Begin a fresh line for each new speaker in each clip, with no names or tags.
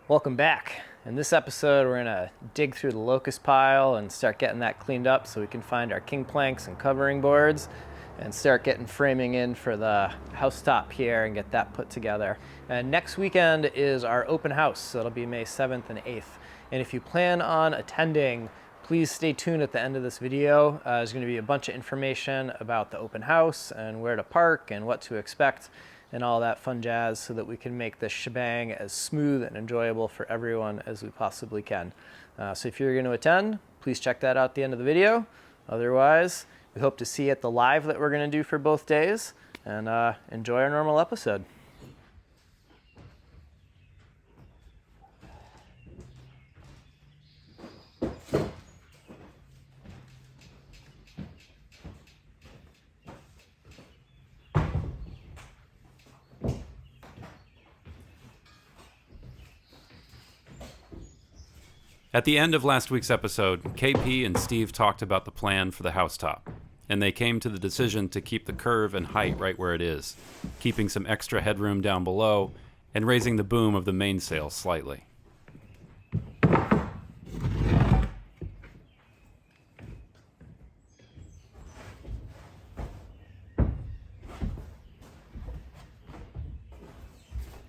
Welcome back. In this episode, we're gonna dig through the locust pile and start getting that cleaned up so we can find our king planks and covering boards and start getting framing in for the housetop here and get that put together. And next weekend is our open house, so it'll be May 7th and 8th. And if you plan on attending, please stay tuned at the end of this video. There's gonna be a bunch of information about the open house and where to park and what to expect and all that fun jazz so that we can make this shebang as smooth and enjoyable for everyone as we possibly can. So if you're going to attend, please check that out at the end of the video. Otherwise, we hope to see you at the live that we're going to do for both days, and enjoy our normal episode.
At the end of last week's episode, KP and Steve talked about the plan for the housetop, and they came to the decision to keep the curve and height right where it is, keeping some extra headroom down below, and raising the boom of the mainsail slightly.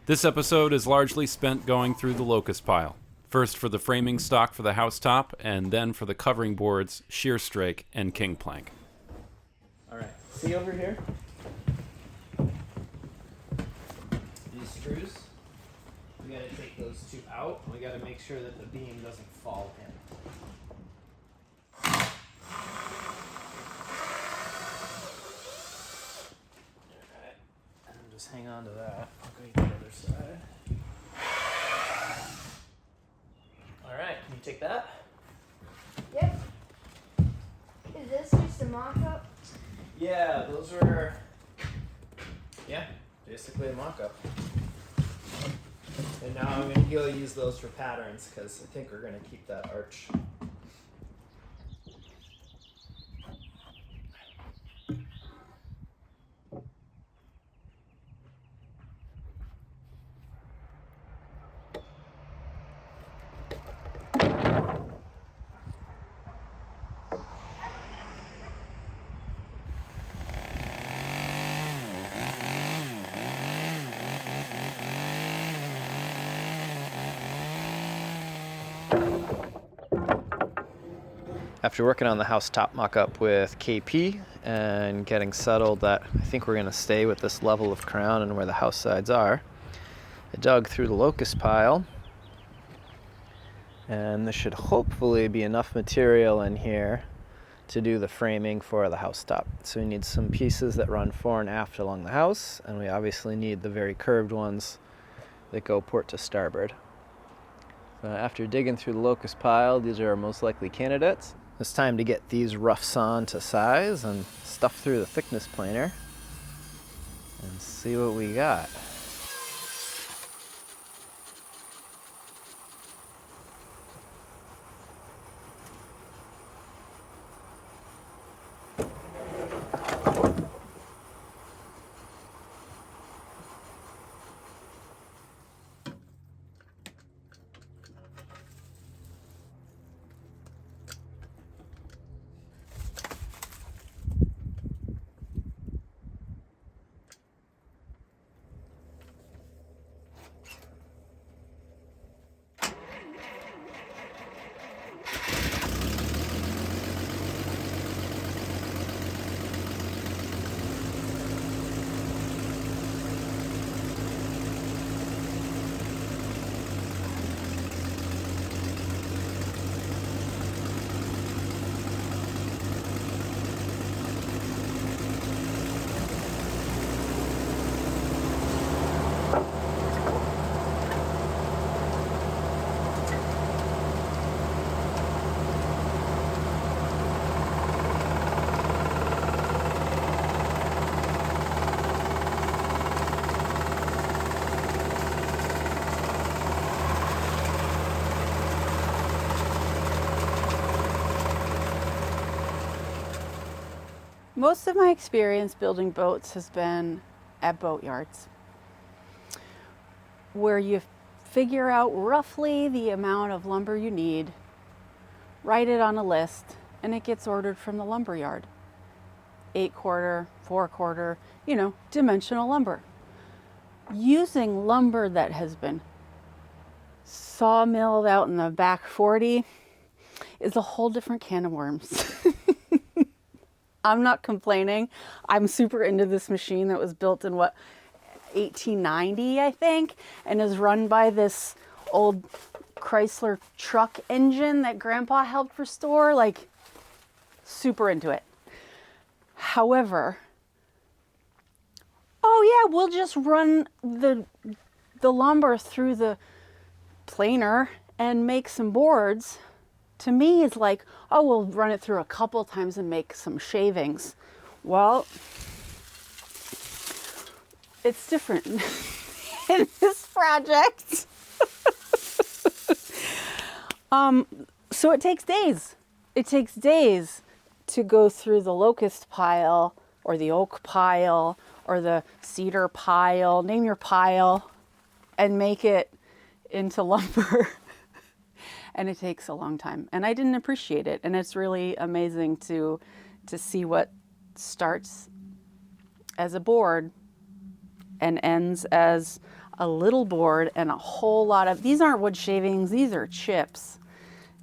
This episode is largely spent going through the locust pile. First for the framing stock for the housetop, and then for the covering boards, shear strake, and king plank.
All right, see over here? These screws, we gotta take those two out. We gotta make sure that the beam doesn't fall in. All right, and just hang on to that. I'll go to the other side. All right, can you take that?
Yep. Is this just a mock-up?
Yeah, those were, basically a mock-up. And now I'm going to use those for patterns because I think we're going to keep that arch. After working on the housetop mock-up with KP and getting settled that I think we're going to stay with this level of crown and where the house sides are, I dug through the locust pile, and there should hopefully be enough material in here to do the framing for the housetop. So we need some pieces that run fore and aft along the house, and we obviously need the very curved ones that go port to starboard. After digging through the locust pile, these are our most likely candidates. It's time to get these roughs on to size and stuff through the thickness planer and see what we got.
Most of my experience building boats has been at boat yards, where you figure out roughly the amount of lumber you need, write it on a list, and it gets ordered from the lumber yard. 8-quarter, 4-quarter, dimensional lumber. Using lumber that has been sawmilled out in the back 40 is a whole different can of worms. I'm not complaining. I'm super into this machine that was built in 1890, I think, and is run by this old Chrysler truck engine that Grandpa helped restore. Like, super into it. However, we'll just run the lumber through the planer and make some boards. To me, it's like, we'll run it through a couple times and make some shavings. Well, it's different in this project. So it takes days. It takes days to go through the locust pile or the oak pile or the cedar pile, name your pile, and make it into lumber. And it takes a long time. And I didn't appreciate it. And it's really amazing to see what starts as a board and ends as a little board and a whole lot of, these aren't wood shavings, these are chips.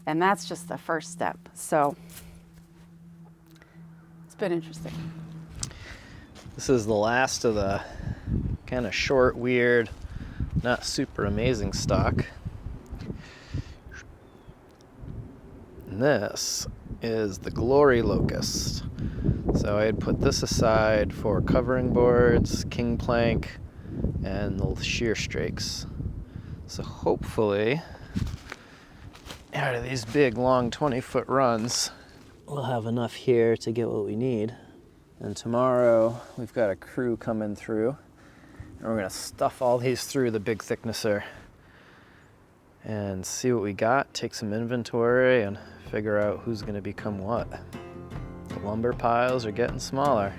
And that's just the first step. So it's been interesting.
This is the last of the kind of short, weird, not super amazing stock. And this is the Glory Locust. So I had put this aside for covering boards, king plank, and the shear strakes. So hopefully, out of these big, long 20-foot runs, we'll have enough here to get what we need. And tomorrow, we've got a crew coming through, and we're gonna stuff all these through the big thicknesser and see what we got, take some inventory, and figure out who's gonna become what. The lumber piles are getting smaller.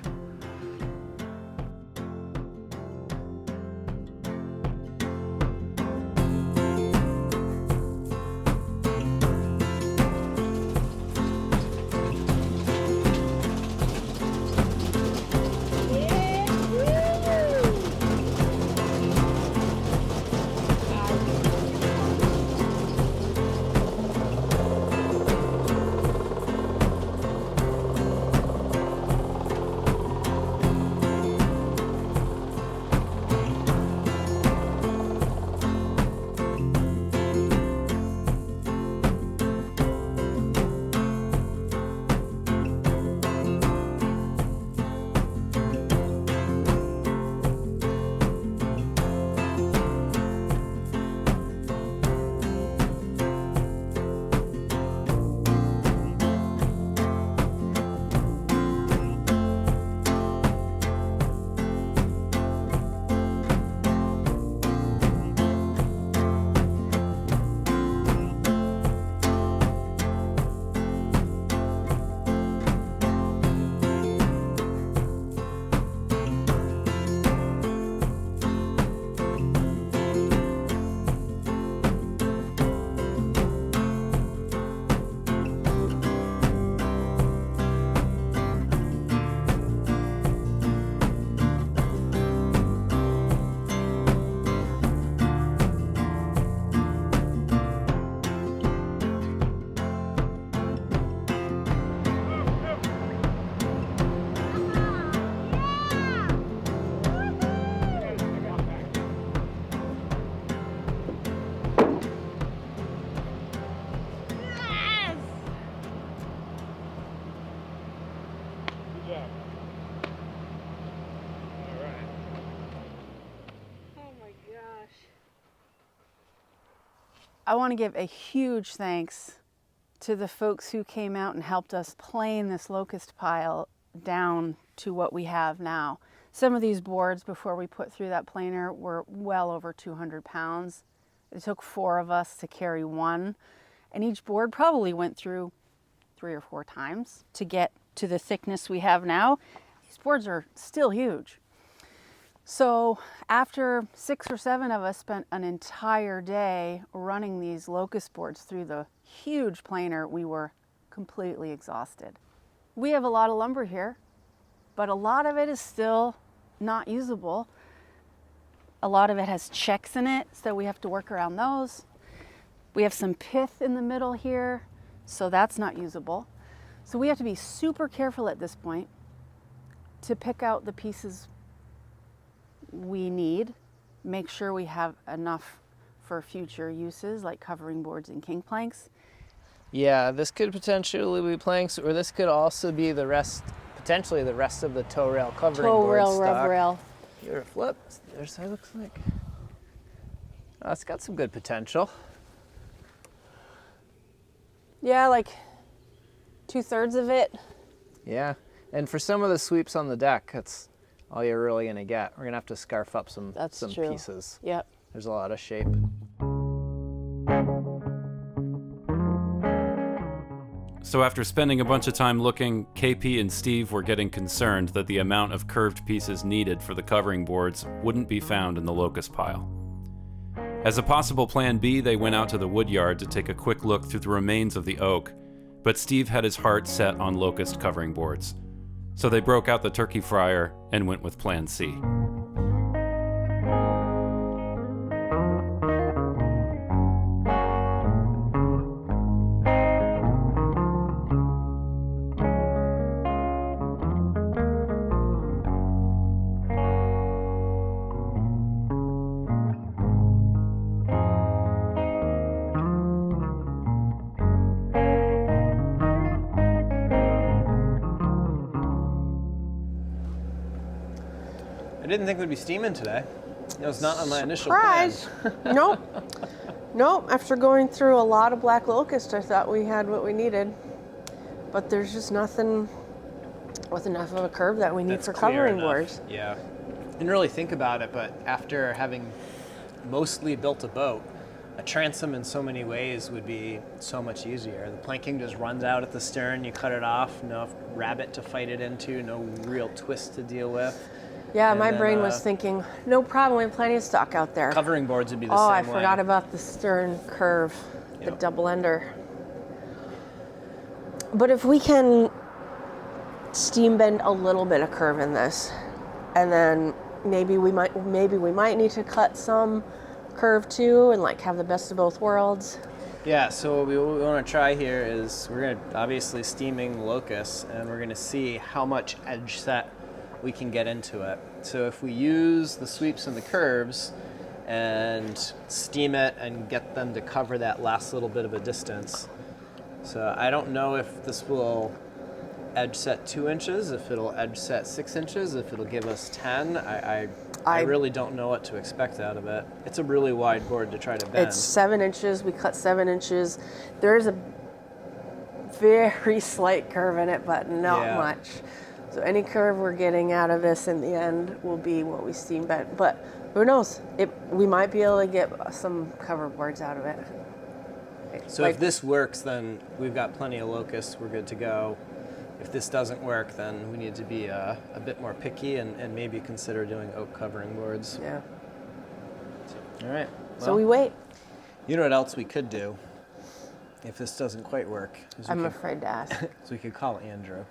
I want to give a huge thanks to the folks who came out and helped us plane this locust pile down to what we have now. Some of these boards before we put through that planer were well over 200 pounds. It took 4 of us to carry one, and each board probably went through 3 or 4 times to get to the thickness we have now. These boards are still huge. So after 6 or 7 of us spent an entire day running these locust boards through the huge planer, we were completely exhausted. We have a lot of lumber here, but a lot of it is still not usable. A lot of it has checks in it, so we have to work around those. We have some pith in the middle here, so that's not usable. So we have to be super careful at this point to pick out the pieces we need, make sure we have enough for future uses like covering boards and king planks.
Yeah, this could potentially be planks, or this could also be the rest, potentially the rest of the tow rail covering
Tow
board
rail,
stock.
rub rail.
Give it a flip. There's what it looks like. Oh, it's got some good potential.
Yeah, like 2/3 of it.
Yeah, and for some of the sweeps on the deck, that's all you're really gonna get. We're gonna have to scarf up some
True.
pieces.
Yep.
There's a lot of shape.
So after spending a bunch of time looking, KP and Steve were getting concerned that the amount of curved pieces needed for the covering boards wouldn't be found in the locust pile. As a possible plan B, they went out to the woodyard to take a quick look through the remains of the oak, but Steve had his heart set on locust covering boards. So they broke out the turkey fryer and went with plan C.
I didn't think we'd be steaming today. It was not on my initial plan.
Surprise! Nope. After going through a lot of black locust, I thought we had what we needed. But there's just nothing with enough of a curve that we need
That's
for
clear
covering
enough.
boards.
Yeah. Didn't really think about it, but after having mostly built a boat, a transom in so many ways would be so much easier. The planking just runs out at the stern, you cut it off, no rabbit to fight it into, no real twist to deal with.
Yeah,
And
my
then,
brain was thinking, no problem, we have plenty of stock out there.
Covering boards would be the
Oh, I
same way.
forgot about the stern curve, the
Yep.
double ender. But if we can steam bend a little bit of curve in this, and then maybe we might need to cut some curve too, and like have the best of both worlds.
Yeah, so what we want to try here is we're going to obviously steaming locust, and we're going to see how much edge set we can get into it. So if we use the sweeps and the curves and steam it and get them to cover that last little bit of a distance. So I don't know if this will edge set 2 inches, if it'll edge set 6 inches, if it'll give us 10. I really don't know what to expect out of it. It's a really wide board to try to bend.
It's 7 inches, we cut 7 inches. There's a very slight curve in it, but not much. So any curve we're getting out of this in the end will be what we steam bent. But who knows? We might be able to get some cover boards out of it.
So if this works, then we've got plenty of locusts, we're good to go. If this doesn't work, then we need to be a bit more picky and maybe consider doing oak covering boards.
Yeah.
All right.
So we wait.
You know what else we could do if this doesn't quite work?
I'm afraid to ask.
So we could call Andrew.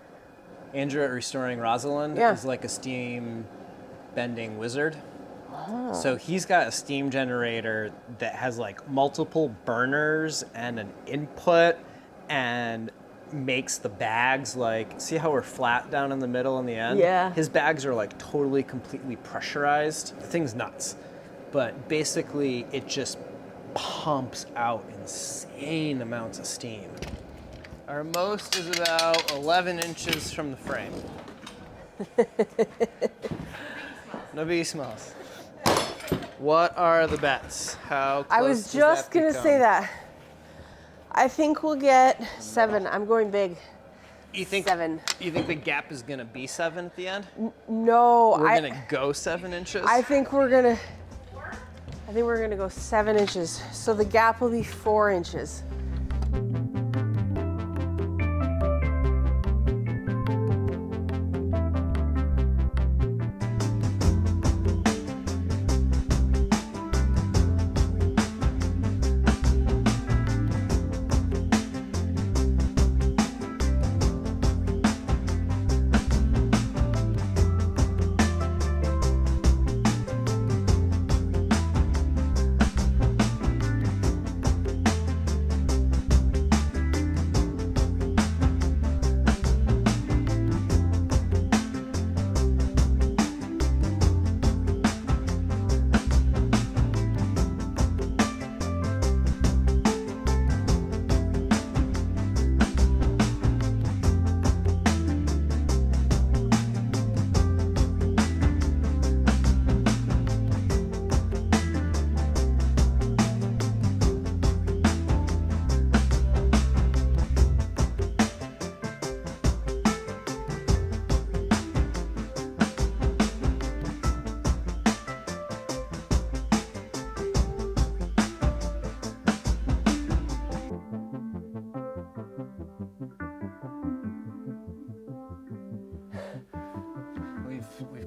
Andrew at Restoring Rosalind is like a steam bending wizard. Oh. So he's got a steam generator that has like multiple burners and an input and makes the bags like, see how we're flat down in the middle and the end?
Yeah.
His bags are like totally, completely pressurized. The thing's nuts. But basically it just pumps out insane amounts of steam. Our most is about 11 inches from the frame. No biggie smalls. What are the bets? How close
I was
does
just
that
going to
become?
say that. I think we'll get 7. I'm going big.
You think
7.
You think the gap is going to be 7 at the end?
No,
We're going to go 7 inches?
I think we're going to go 7 inches. So the gap will be 4 inches.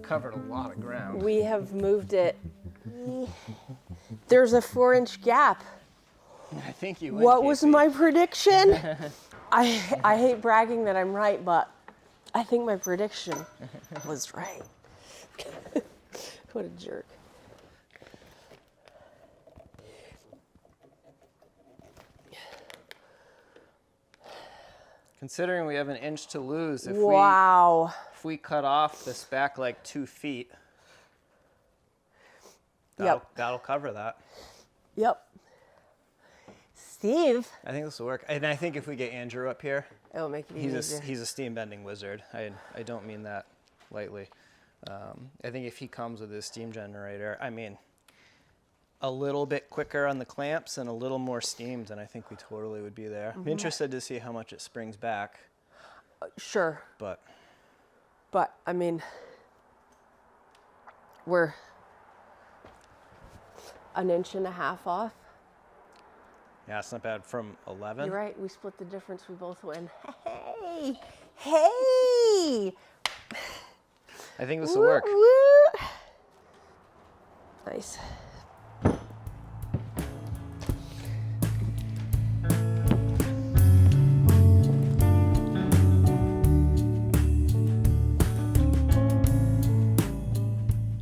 covered a lot of ground.
We have moved it. There's a 4-inch gap.
I think you win,
What was
Casey.
my prediction? I hate bragging that I'm right, but I think my prediction was right. What a jerk.
Considering we have an inch to lose, if
Wow.
we cut off this back like 2 feet, that'll cover that.
Yep. Steve.
I think this will work. And I think if we get Andrew up here,
It'll make it easier.
he's a steam bending wizard. I don't mean that lightly. I think if he comes with his steam generator, I mean, a little bit quicker on the clamps and a little more steamed, and I think we totally would be there. I'm interested to see how much it springs back,
Sure.
but
I mean, we're an inch and a half off.
yeah, it's not bad from 11.
You're right. We split the difference. We both win. Hey. Hey.
I think this will work.
Woo, woo. Nice.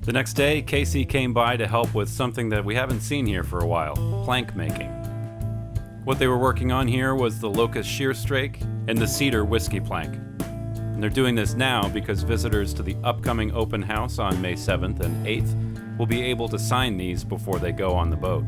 The next day, Casey came by to help with something that we haven't seen here for a while, plank making. What they were working on here was the Locust shear strake and the cedar whiskey plank. And they're doing this now because visitors to the upcoming open house on May 7th and 8th will be able to sign these before they go on the boat.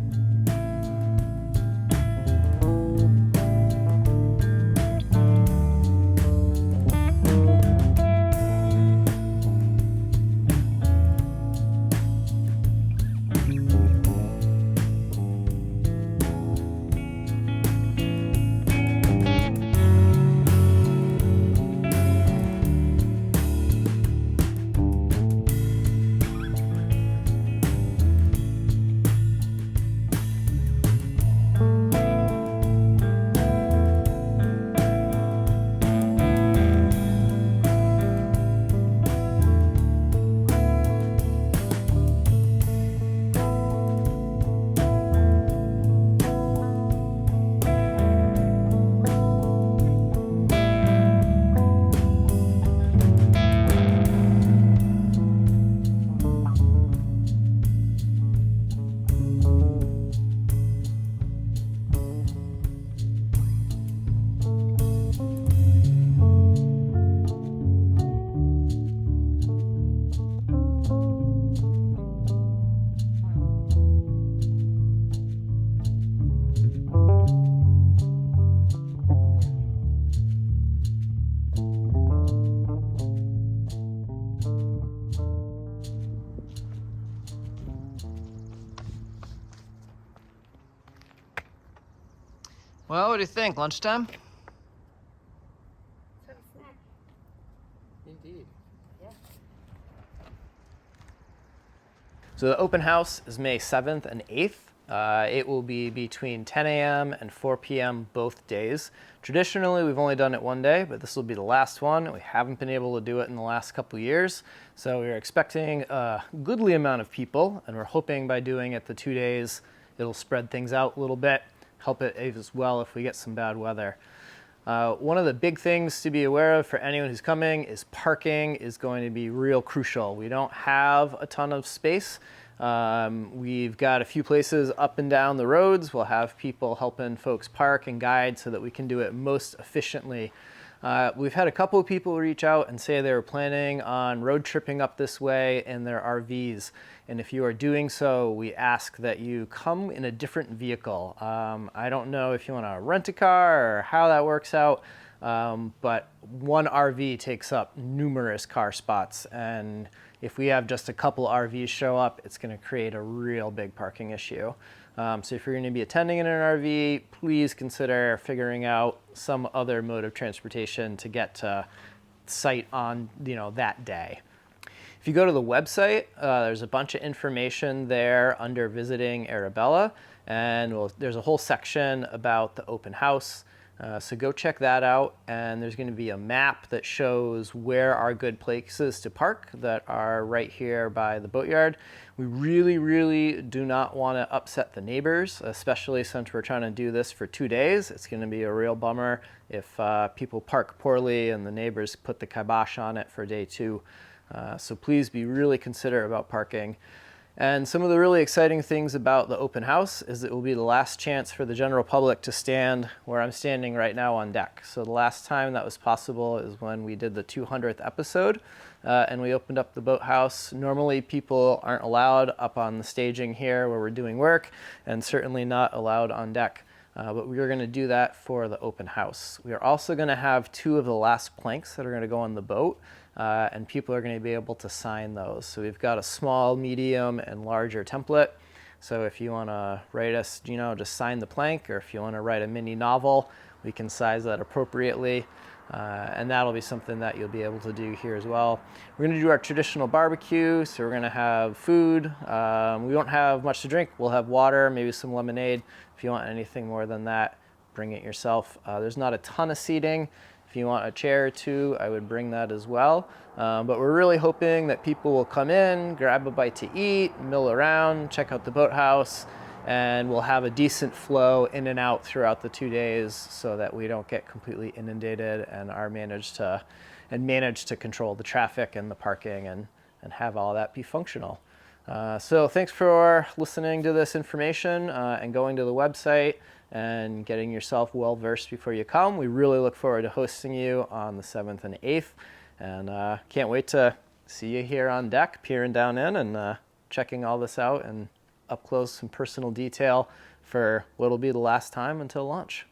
Well, what do you think? Lunchtime? Indeed. Yeah. So the open house is May 7th and 8th. It will be between 10 a.m. and 4 p.m. both days. Traditionally, we've only done it one day, but this will be the last one. We haven't been able to do it in the last couple years, so we're expecting a goodly amount of people, and we're hoping by doing it the 2 days, it'll spread things out a little bit, help it as well if we get some bad weather. One of the big things to be aware of for anyone who's coming is parking is going to be real crucial. We don't have a ton of space. We've got a few places up and down the roads. We'll have people helping folks park and guide so that we can do it most efficiently. We've had a couple of people reach out and say they were planning on road tripping up this way in their RVs. And if you are doing so, we ask that you come in a different vehicle. I don't know if you want to rent a car or how that works out, but one RV takes up numerous car spots. And if we have just a couple RVs show up, it's going to create a real big parking issue. So if you're going to be attending in an RV, please consider figuring out some other mode of transportation to get to site on that day. If you go to the website, there's a bunch of information there under visiting Arabella, and there's a whole section about the open house. So go check that out, and there's going to be a map that shows where are good places to park that are right here by the boatyard. We really, really do not want to upset the neighbors, especially since we're trying to do this for 2 days. It's going to be a real bummer if people park poorly and the neighbors put the kibosh on it for day 2. So please be really considerate about parking. And some of the really exciting things about the open house is it will be the last chance for the general public to stand where I'm standing right now on deck. So the last time that was possible is when we did the 200th episode and we opened up the boathouse. Normally people aren't allowed up on the staging here where we're doing work, and certainly not allowed on deck. But we are going to do that for the open house. We are also going to have 2 of the last planks that are going to go on the boat. And people are going to be able to sign those. So we've got a small, medium, and larger template. So if you want to write us, just sign the plank, or if you want to write a mini novel, we can size that appropriately. And that'll be something that you'll be able to do here as well. We're going to do our traditional barbecue, so we're going to have food. We won't have much to drink. We'll have water, maybe some lemonade. If you want anything more than that, bring it yourself. There's not a ton of seating. If you want a chair or 2, I would bring that as well. But we're really hoping that people will come in, grab a bite to eat, mill around, check out the boathouse, and we'll have a decent flow in and out throughout the 2 days so that we don't get completely inundated and manage to control the traffic and the parking and have all that be functional. So thanks for listening to this information and going to the website and getting yourself well versed before you come. We really look forward to hosting you on the 7th and 8th, and can't wait to see you here on deck, peering down in and checking all this out and up close some personal detail for what'll be the last time until launch.